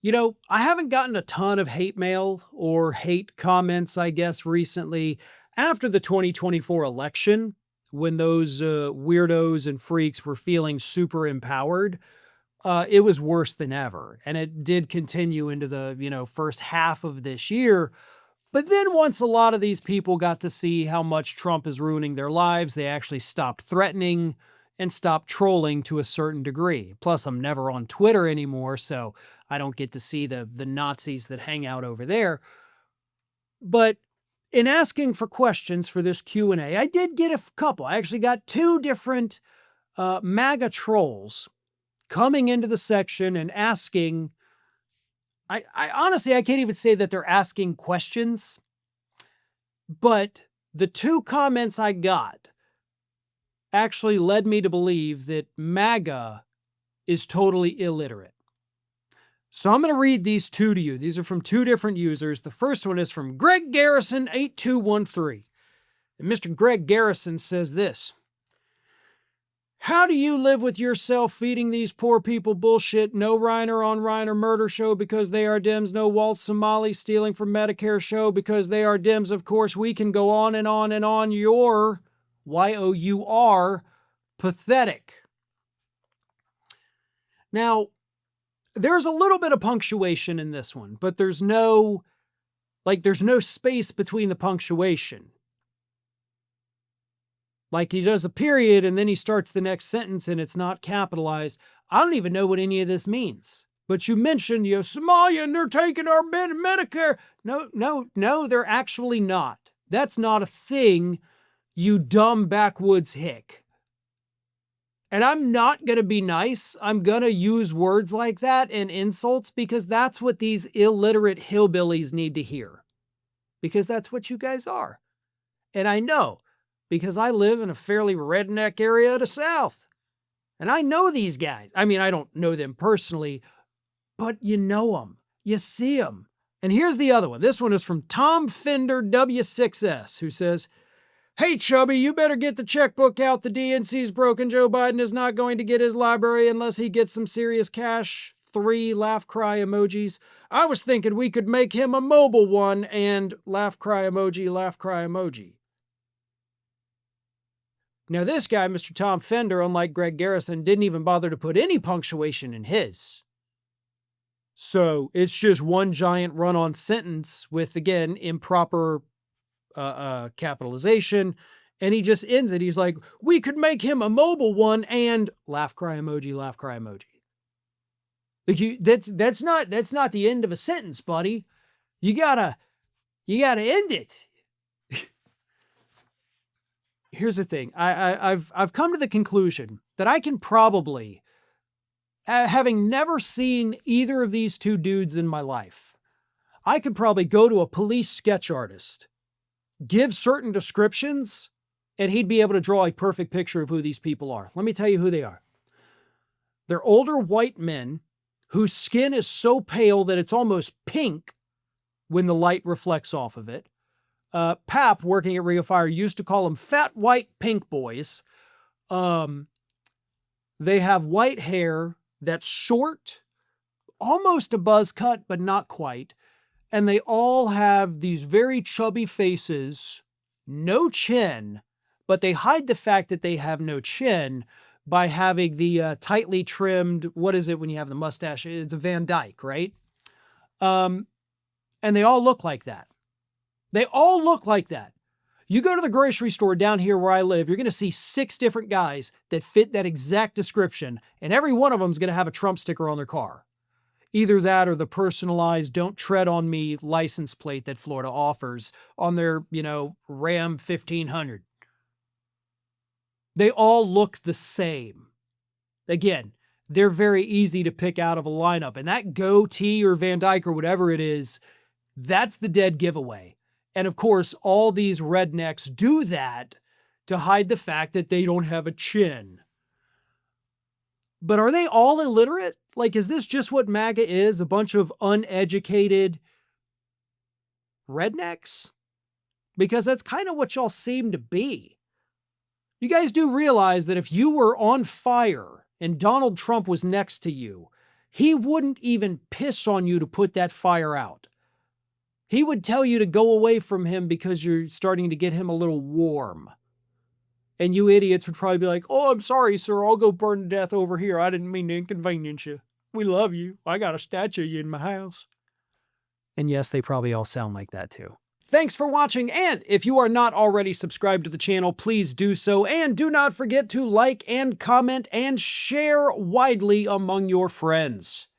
I haven't gotten a ton of hate mail or hate comments, I guess, recently after the 2024 election when those weirdos and freaks were feeling super empowered. It was worse than ever. And it did continue into the, first half of this year. But then once a lot of these people got to see how much Trump is ruining their lives, they actually stopped threatening and stopped trolling to a certain degree. Plus, I'm never on Twitter anymore, so I don't get to see the Nazis that hang out over there. But in asking for questions for this Q&A, I did get a couple. I actually got two different MAGA trolls coming into the section and asking. I honestly, I can't even say that they're asking questions, but the two comments I got actually led me to believe that MAGA is totally illiterate. So I'm going to read these two to you. These are from two different users. The first one is from Greg Garrison 8213. And Mr. Greg Garrison says this: how do you live with yourself feeding these poor people bullshit? No Reiner on Reiner murder show because they are Dems. No Walt Somali stealing from Medicare show because they are Dems. Of course, we can go on and on and on. You're, Y-O-U-R, pathetic. Now, there's a little bit of punctuation in this one, but there's no space between the punctuation. Like he does a period and then he starts the next sentence and it's not capitalized. I don't even know what any of this means. But you mentioned, Somalia and they're taking our Medicare. No, they're actually not. That's not a thing, you dumb backwoods hick. And I'm not going to be nice. I'm going to use words like that and insults because that's what these illiterate hillbillies need to hear. Because that's what you guys are. And I know, because I live in a fairly redneck area of the South. And I know these guys. I mean, I don't know them personally, but you know them. You see them. And here's the other one. This one is from Tom Fender W6S, who says, hey, Chubby, you better get the checkbook out. The DNC's broken. Joe Biden is not going to get his library unless he gets some serious cash. 3 laugh cry emojis. I was thinking we could make him a mobile one and laugh cry emoji, laugh cry emoji. Now, this guy, Mr. Tom Fender, unlike Greg Garrison, didn't even bother to put any punctuation in his. So it's just one giant run-on sentence with, again, improper capitalization. And he just ends it. He's like, we could make him a mobile one and laugh, cry emoji, laugh, cry emoji. Like that's not the end of a sentence, buddy. You gotta end it. Here's the thing. I've come to the conclusion that I can probably, having never seen either of these two dudes in my life, I could probably go to a police sketch artist, give certain descriptions, and he'd be able to draw a perfect picture of who these people are. Let me tell you who they are. They're older white men whose skin is so pale that it's almost pink when the light reflects off of it. Pap, working at Ring of Fire, used to call them fat white pink boys. They have white hair that's short, almost a buzz cut, but not quite. And they all have these very chubby faces, no chin, but they hide the fact that they have no chin by having the tightly trimmed, what is it when you have the mustache? It's a Van Dyke, right? And they all look like that. They all look like that. You go to the grocery store down here where I live, you're going to see 6 different guys that fit that exact description, and every one of them is going to have a Trump sticker on their car. Either that or the personalized "Don't Tread on Me" license plate that Florida offers on their, Ram 1500. They all look the same. Again, they're very easy to pick out of a lineup. And that goatee or Van Dyke or whatever it is, that's the dead giveaway. And of course, all these rednecks do that to hide the fact that they don't have a chin. But are they all illiterate? Like, is this just what MAGA is? A bunch of uneducated rednecks? Because that's kind of what y'all seem to be. You guys do realize that if you were on fire and Donald Trump was next to you, he wouldn't even piss on you to put that fire out. He would tell you to go away from him because you're starting to get him a little warm. And you idiots would probably be like, "Oh, I'm sorry, sir. I'll go burn to death over here. I didn't mean to inconvenience you. We love you. I got a statue of you in my house." And yes, they probably all sound like that too. Thanks for watching, and if you are not already subscribed to the channel, please do so, and do not forget to like and comment and share widely among your friends.